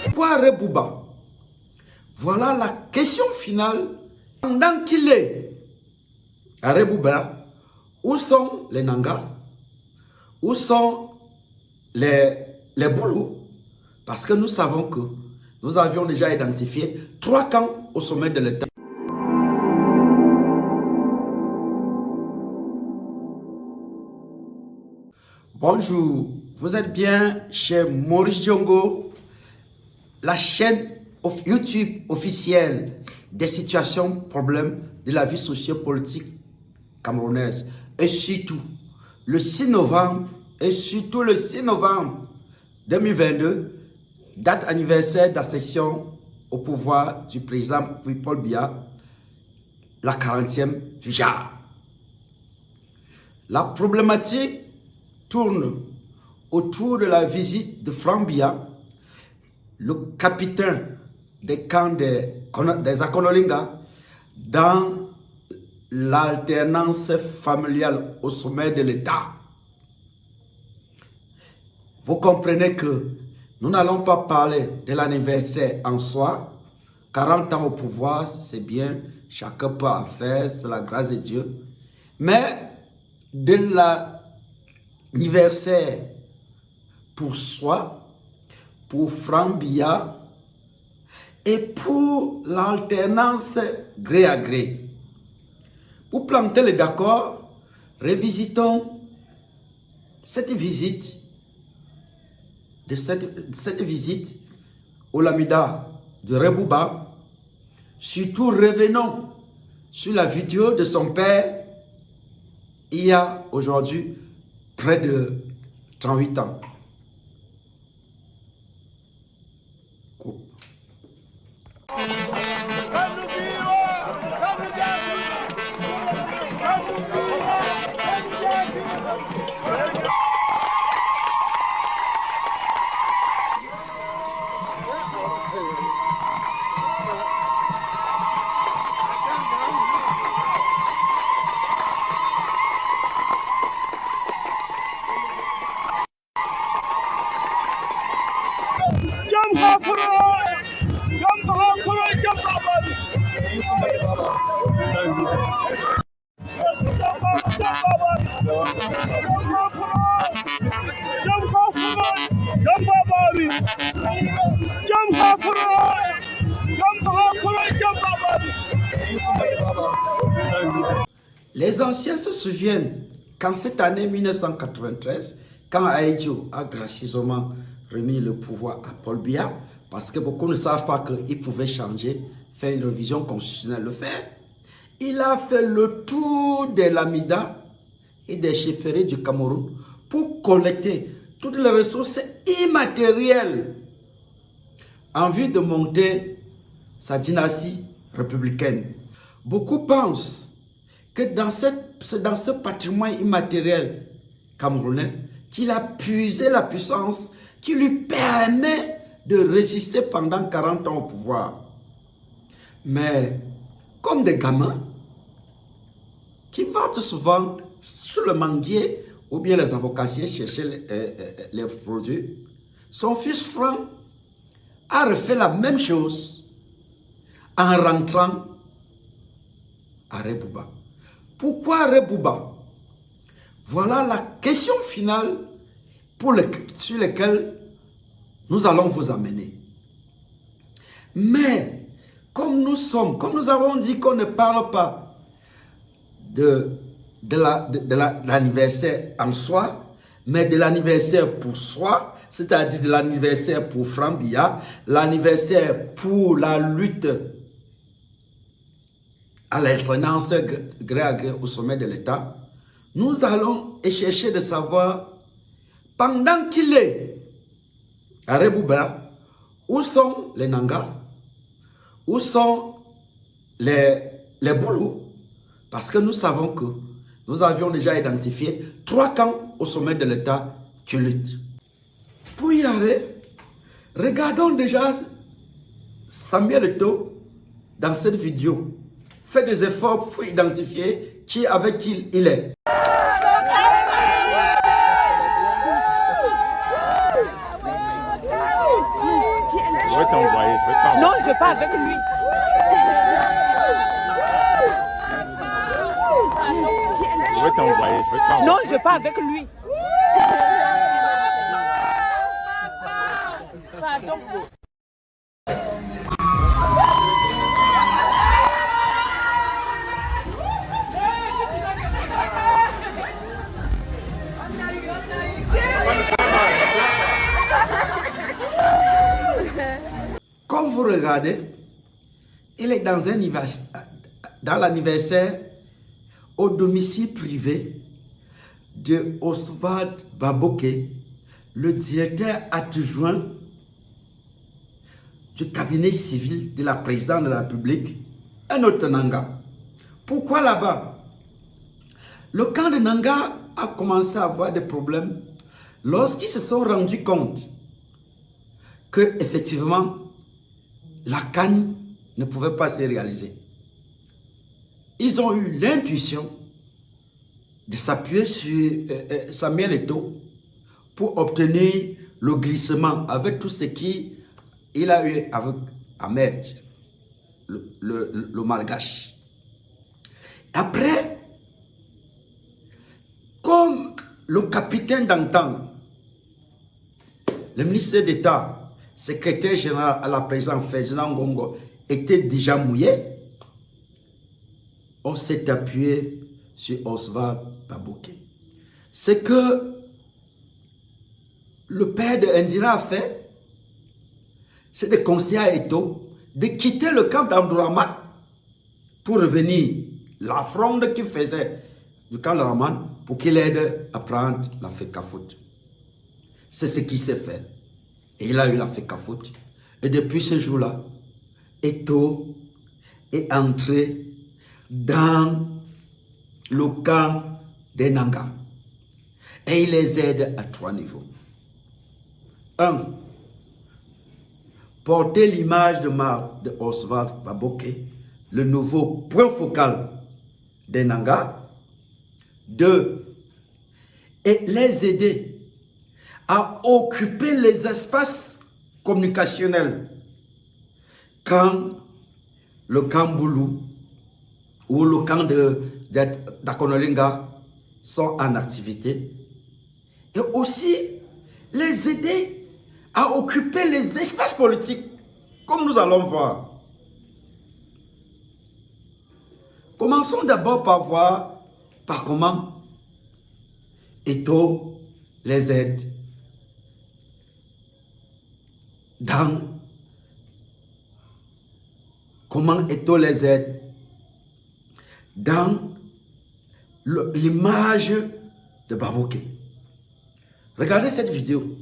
Pourquoi Rebouba? Voilà la question finale. Pendant qu'il est à Rebouba, où sont les Nangas? Où sont les Boulous? Parce que nous savons que nous avions déjà identifié 3 camps au sommet de l'État. Bonjour, vous êtes bien chez Maurice Diongo, la chaîne YouTube officielle des situations, problèmes de la vie socio-politique camerounaise. Et surtout, le 6 novembre, 2022, date anniversaire d'accession au pouvoir du président Paul Biya, la 40e du genre. La problématique tourne autour de la visite de Franck Biya, le capitaine des camps des Akonolinga, dans l'alternance familiale au sommet de l'État. Vous comprenez que nous n'allons pas parler de l'anniversaire en soi. 40 ans au pouvoir, c'est bien, chacun peut en faire, c'est la grâce de Dieu. Mais de l'anniversaire pour soi, pour Franck Biya et pour l'alternance gré à gré. Pour planter le d'accord, revisitons cette visite au Lamida de Rebouba. Surtout revenons sur la vidéo de son père il y a aujourd'hui près de 38 ans. Les anciens se souviennent qu'en cette année 1993, quand Aïdjo a gracieusement remis le pouvoir à Paul Biya, parce que beaucoup ne savent pas qu'il pouvait changer, faire une révision constitutionnelle, le faire, il a fait le tour des Lamida et des chefferies du Cameroun pour collecter toutes les ressources immatérielles en vue de monter sa dynastie républicaine. Beaucoup pensent que c'est dans ce patrimoine immatériel camerounais qu'il a puisé la puissance qui lui permet de résister pendant 40 ans au pouvoir. Mais comme des gamins qui vont souvent sur le manguier ou bien les avocassiers chercher les produits, son fils Franck a refait la même chose en rentrant à Rebouba. Pourquoi Rebouba? Voilà la question finale sur laquelle nous allons vous amener. Mais comme nous avons dit qu'on ne parle pas de l'anniversaire en soi, mais de l'anniversaire pour soi, c'est-à-dire de l'anniversaire pour Franck Biya, l'anniversaire pour la lutte à l'alternance gré à gré au sommet de l'État, nous allons chercher de savoir, pendant qu'il est à Rebouba, où sont les Nangas, où sont les Boulous, parce que nous savons que nous avions déjà identifié 3 camps au sommet de l'État qui luttent. Pour y aller, regardons déjà Samuel Eto'o dans cette vidéo. Fait des efforts pour identifier avec qui il est. Je vais t'envoyer, Non, je vais pas avec lui. Je vais t'envoyer, Non, je vais pas avec lui. Pardon. Comme vous regardez, il est dans l'anniversaire au domicile privé de Oswald Baboké, le directeur adjoint du cabinet civil de la présidente de la République, un autre Nanga. Pourquoi là-bas? Le camp de Nanga a commencé à avoir des problèmes lorsqu'ils se sont rendus compte que effectivement la CAN ne pouvait pas se réaliser. Ils ont eu l'intuition de s'appuyer sur Samuel Eto'o pour obtenir le glissement avec tout ce qu'il a eu avec Ahmed, le malgache. Après, comme le capitaine d'antan, le ministre d'État, secrétaire général à la présidence Ferdinand Ngongo, était déjà mouillé, on s'est appuyé sur Oswald Baboké. Ce que le père de Indira a fait, c'est de conseiller à Eto'o de quitter le camp d'Abdourahmane pour revenir. La fronde qu'il faisait du camp d'Abdourahmane pour qu'il aide à prendre la FECAFOOT. C'est ce qui s'est fait. Et il a eu la FECAFOOT. Et depuis ce jour-là, Eto'o est entré dans le camp des Nanga. Et il les aide à 3 niveaux. 1. Porter l'image de Oswald Baboké, le nouveau point focal des Nanga. 2. Et les aider à occuper les espaces communicationnels quand le camp Boulou ou le camp d'Akonolinga sont en activité, et aussi les aider à occuper les espaces politiques, comme nous allons voir. Commençons d'abord par voir par comment Eto'o les aide dans l'image de Baboké. Regardez cette vidéo.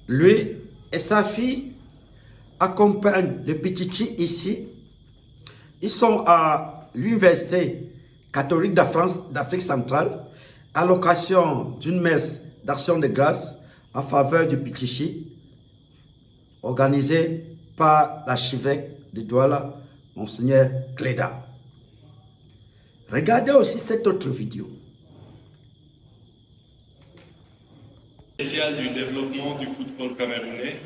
Lui et sa fille accompagnent le petit ici. Ils sont à l'Université catholique d'Afrique centrale à l'occasion d'une messe d'action de grâce en faveur du Pichichi organisée par l'archevêque de Douala, Monseigneur Cléda. Regardez aussi cette autre vidéo. Spécial du développement du football camerounais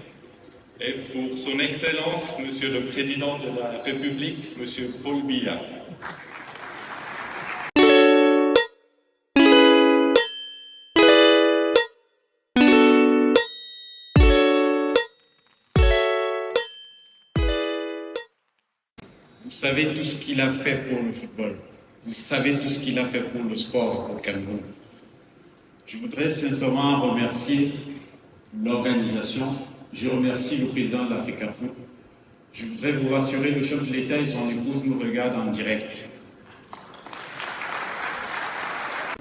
et pour son excellence, Monsieur le Président de la République, Monsieur Paul Biya. Vous savez tout ce qu'il a fait pour le football. Vous savez tout ce qu'il a fait pour le sport au Cameroun. Je voudrais sincèrement remercier l'organisation. Je remercie le président de la FECAFOOT. Je voudrais vous rassurer, le chef de l'État et son épouse nous regardent en direct.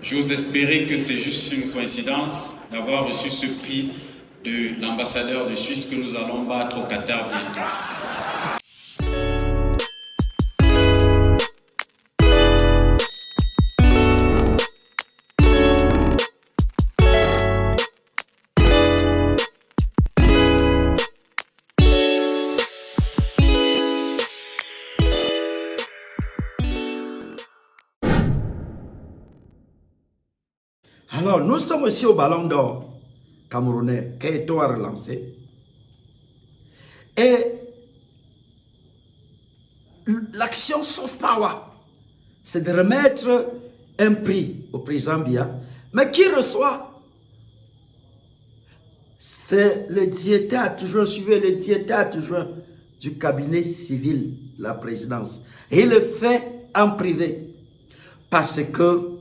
J'ose espérer que c'est juste une coïncidence d'avoir reçu ce prix de l'ambassadeur de Suisse que nous allons battre au Qatar bientôt. Alors, nous sommes aussi au Ballon d'Or camerounais, Keïto a relancé. Et l'action Soft Power, c'est de remettre un prix au président Biya. Mais qui reçoit? C'est le diététique adjoint, suivez le diététique adjoint du cabinet civil, la présidence. Et il le fait en privé. Parce que,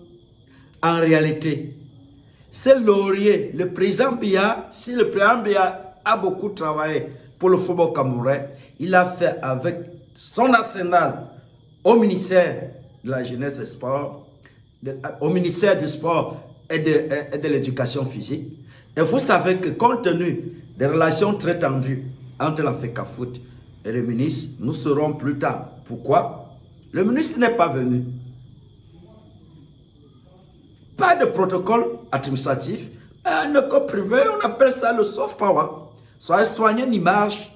en réalité, c'est Laurier, le président Biya. Si le président Biya a beaucoup travaillé pour le football camerounais, il a fait avec son arsenal au ministère de la jeunesse et sport, au ministère du sport et de l'éducation physique. Et vous savez que compte tenu des relations très tendues entre la FECAFOOT et le ministre, nous serons plus tard. Pourquoi? Le ministre n'est pas venu. Pas de protocole administratif, mais un école privé, on appelle ça le soft power. Soit soigner une image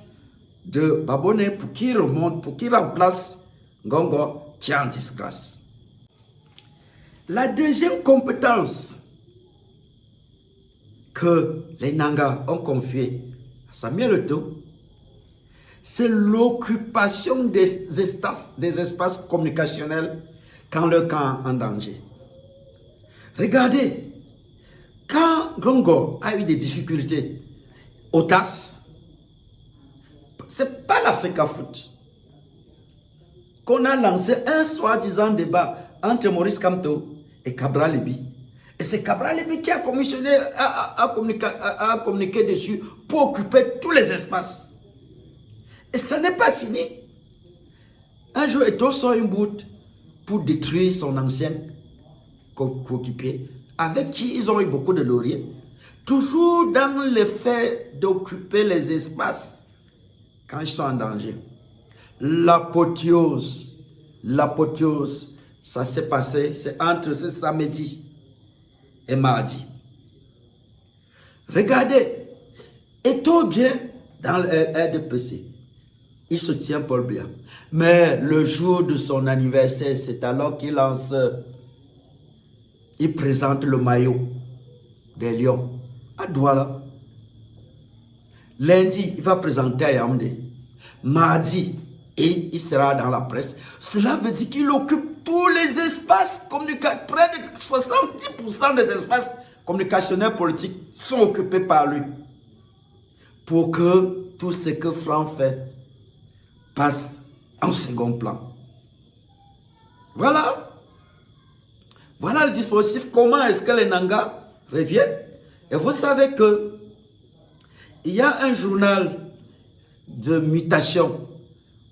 de Babone pour qu'il remonte, pour qu'il remplace Ngongo qui est en disgrâce. La deuxième compétence que les Nangas ont confiée à Samuel Eto'o, c'est l'occupation des espaces communicationnels quand le camp est en danger. Regardez, quand Ngongo a eu des difficultés au TAS, ce n'est pas la FECAFOOT qu'on a lancé un soi-disant débat entre Maurice Kamto et Cabral Libi. Et c'est Cabral Libi qui a commissionné, a communiqué dessus pour occuper tous les espaces. Et ça n'est pas fini. Un jour, Eto'o sort une boute pour détruire son ancien coéquipier, avec qui ils ont eu beaucoup de lauriers. Toujours dans le fait d'occuper les espaces quand ils sont en danger. L'apothéose, ça s'est passé, c'est entre ce samedi et mardi. Regardez, Eto'o bien dans le RDPC. Il se tient Paul Biya. Mais le jour de son anniversaire, c'est alors qu'il lance, il présente le maillot des Lions à Douala. Lundi, il va présenter à Yaoundé. Mardi, et il sera dans la presse. Cela veut dire qu'il occupe tous les espaces communicationnels. Près de 70% des espaces communicationnels politiques sont occupés par lui. Pour que tout ce que Franck fait passe en second plan. Voilà. Voilà le dispositif. Comment est-ce que les Nangas reviennent? Et vous savez que il y a un journal de mutation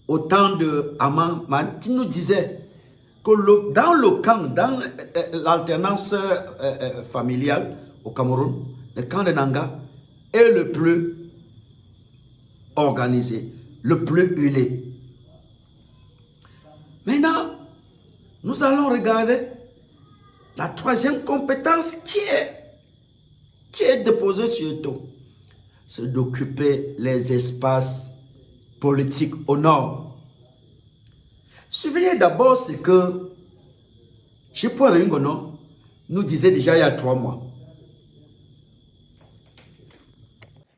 au temps de Aman qui nous disait que dans le camp, dans l'alternance familiale au Cameroun, le camp de Nanga est le plus organisé, le plus huilé. Maintenant, nous allons regarder la troisième compétence qui est déposée sur Eto'o. C'est d'occuper les espaces politiques au nord. Surveillez d'abord ce que Chepou Ngono nous disait déjà il y a 3 mois.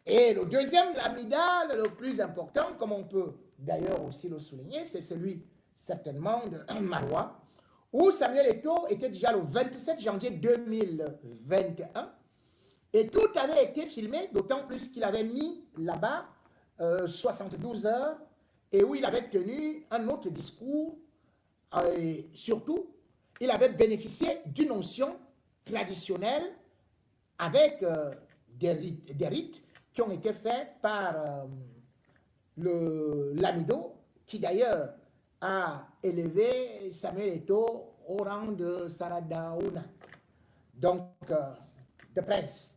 Et le deuxième lamidal, le plus important, comme on peut d'ailleurs aussi le souligner, c'est celui certainement de Marois, où Samuel Eto'o était déjà le 27 janvier 2021, et tout avait été filmé, d'autant plus qu'il avait mis là-bas 72 heures, et où il avait tenu un autre discours, et surtout, il avait bénéficié d'une onction traditionnelle avec des rites qui ont été faits par le Lamido, qui d'ailleurs a élevé Samuel Eto'o au rang de Saradaouna, donc de prince.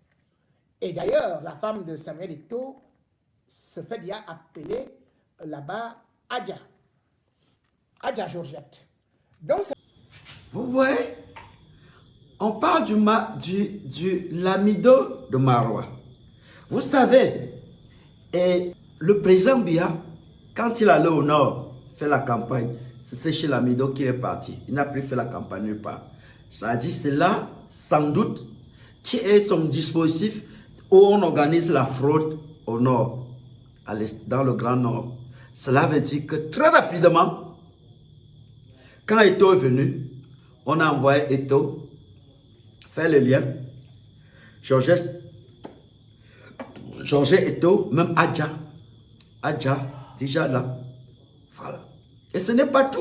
Et d'ailleurs, la femme de Samuel Eto'o se fait déjà appeler là-bas Adja Georgette. Donc, vous voyez, on parle du Lamido de Marois. Vous savez, et le président Biya, quand il allait au nord faire la campagne, c'est chez Lamido qu'il est parti. Il n'a plus fait la campagne nulle part. Ça a dit, c'est là, sans doute, qui est son dispositif où on organise la fraude au nord, à l'est, dans le Grand Nord. Cela veut dire que très rapidement, quand Eto'o est venu, on a envoyé Eto'o faire le lien. Georges Eto'o, même Adja, déjà là. Voilà. Et ce n'est pas tout.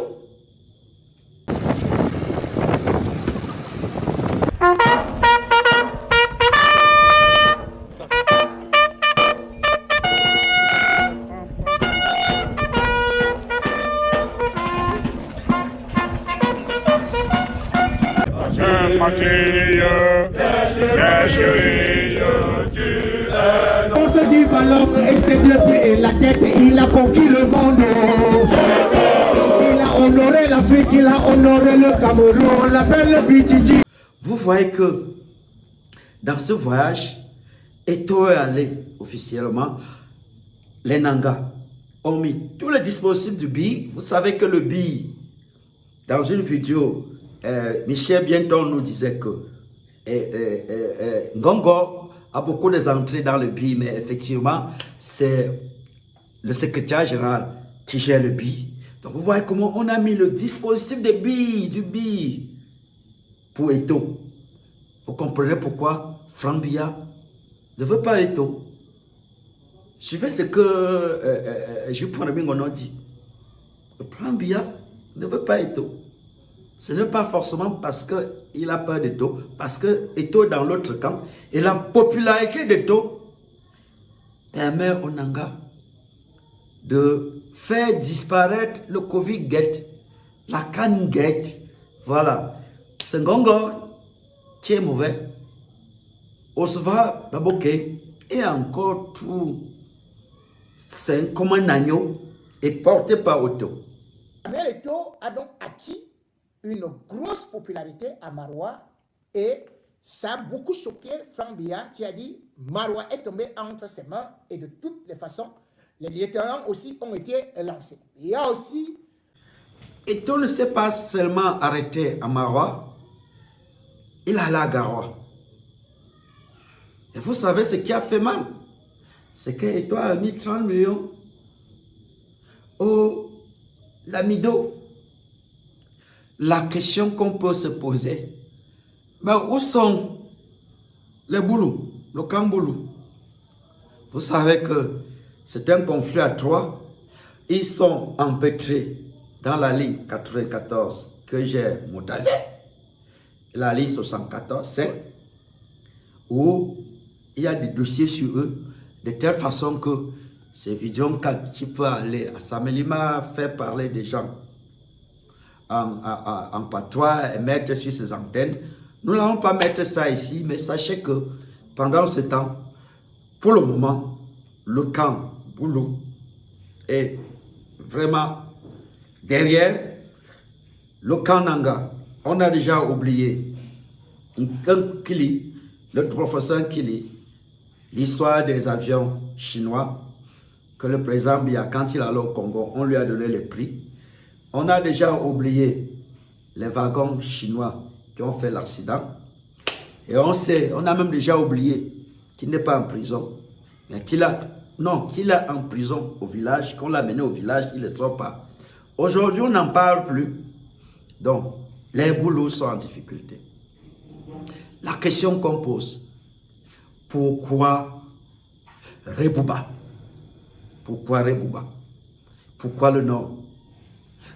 On se dit l'homme et ses deux pieds et la tête, il a conquis le monde. Il a honoré l'Afrique, il a honoré le Cameroun, on l'appelle le Bititi. Vous voyez que dans ce voyage, Eto'o est allé officiellement. Les Nangas ont mis tous les dispositifs du BI. Vous savez que le BI, dans une vidéo, Michel Bienton nous disait que Ngongo a beaucoup des entrées dans le BI, mais effectivement, c'est le secrétaire général qui gère le BI. Donc vous voyez comment on a mis le dispositif de BI, du BI pour Eto'o. Vous comprenez pourquoi Franck Biya ne veut pas Eto'o. Suivez ce que Juppé Mingono dit. Franck Biya ne veut pas Eto'o. Ce n'est pas forcément parce qu'il a peur d'Eto'o, parce que Eto'o est dans l'autre camp. Et la popularité d'Eto'o permet aux Nanga de faire disparaître le Covid-Gate, la Can-Gate. Voilà. C'est Ngongo qui est mauvais. Osva Baboke et encore tout. C'est comme un agneau et porté par Eto'o. Samuel Eto'o a donc acquis une grosse popularité à Maroua et ça a beaucoup choqué Franck Biya qui a dit Maroua est tombé entre ses mains et de toutes les façons, les lieutenants aussi ont été lancés. Il y a aussi... Eto'o ne s'est pas seulement arrêté à Maroua, il allait à Garoua. Et vous savez ce qui a fait mal? C'est que Eto'o a mis 30 millions au Lamido. La question qu'on peut se poser, mais où sont les Boulous, le Kamboulou? Vous savez que c'est un conflit à trois. Ils sont empêtrés dans la ligne 94 que j'ai montagée, la ligne 74, où il y a des dossiers sur eux, de telle façon que ces vidéos qui peut aller à Samelima, faire parler des gens en patois et mettre sur ses antennes. Nous n'allons pas mettre ça ici, mais sachez que pendant ce temps, pour le moment, le camp Boulou est vraiment derrière le camp Nanga. On a déjà oublié Kili, le professeur Kili, l'histoire des avions chinois que le président Biya, quand il allait au Congo, on lui a donné les prix. On a déjà oublié les wagons chinois qui ont fait l'accident. Et on sait, on a même déjà oublié qu'il n'est pas en prison. Mais qu'il est en prison au village, qu'on l'a mené au village, il ne sort pas. Aujourd'hui, on n'en parle plus. Donc, les Boulous sont en difficulté. La question qu'on pose, pourquoi Rebouba? Pourquoi Rebouba? Pourquoi le Nord?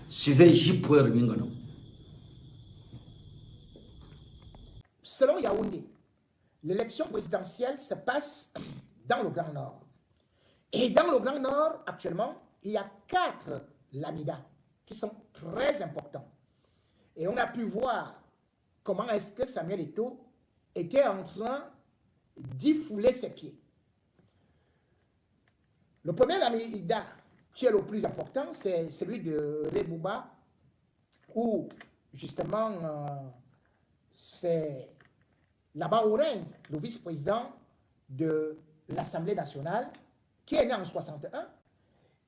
Suivez Juppé Mingono. Selon Yaoundé, l'élection présidentielle se passe dans le Grand Nord. Et dans le Grand Nord, actuellement, il y a 4 lamidas qui sont très importants. Et on a pu voir comment est-ce que Samuel Eto'o était en train d'y fouler ses pieds. Le premier lamida qui est le plus important, c'est celui de Rebouba, où justement c'est là-bas où règne le vice-président de l'Assemblée nationale, qui est né en 61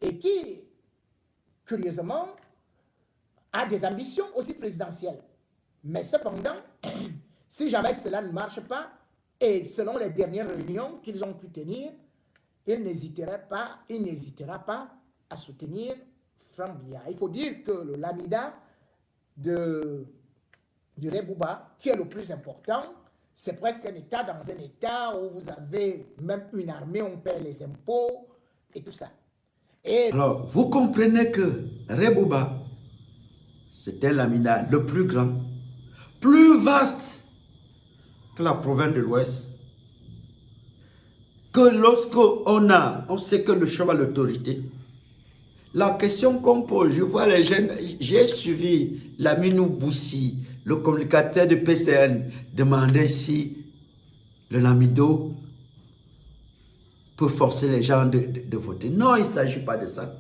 et qui, curieusement, a des ambitions aussi présidentielles. Mais cependant, si jamais cela ne marche pas, Et selon les dernières réunions qu'ils ont pu tenir, il n'hésitera pas à soutenir Franck Biya. Il faut dire que le Lamida du Rebouba, qui est le plus important, c'est presque un État dans un État où vous avez même une armée, on paie les impôts et tout ça. Et alors, vous comprenez que Rebouba, c'était Lamida le plus grand, plus vaste que la province de l'Ouest. Que on sait que le chef a l'autorité. La question qu'on pose, je vois les jeunes, j'ai suivi Laminou Boussi, le communicateur du PCN, demander si le Lamido peut forcer les gens de voter. Non, il ne s'agit pas de ça.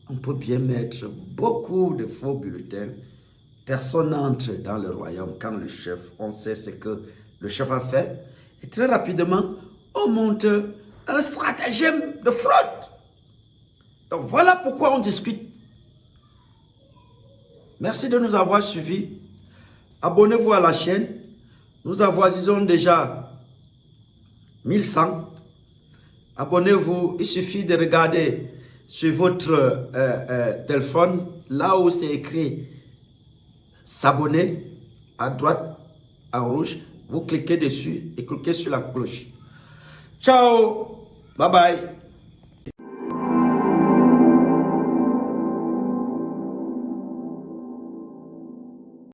On peut bien mettre beaucoup de faux bulletins. Personne n'entre dans le royaume quand le chef, on sait ce que le chef a fait. Et très rapidement, on monte un stratagème de fraude. Donc voilà pourquoi on discute. Merci de nous avoir suivis. Abonnez-vous à la chaîne. Nous avoisissons déjà 1100. Abonnez-vous. Il suffit de regarder sur votre téléphone, là où c'est écrit s'abonner, à droite, en rouge. Vous cliquez dessus et cliquez sur la cloche. Ciao. Bye bye.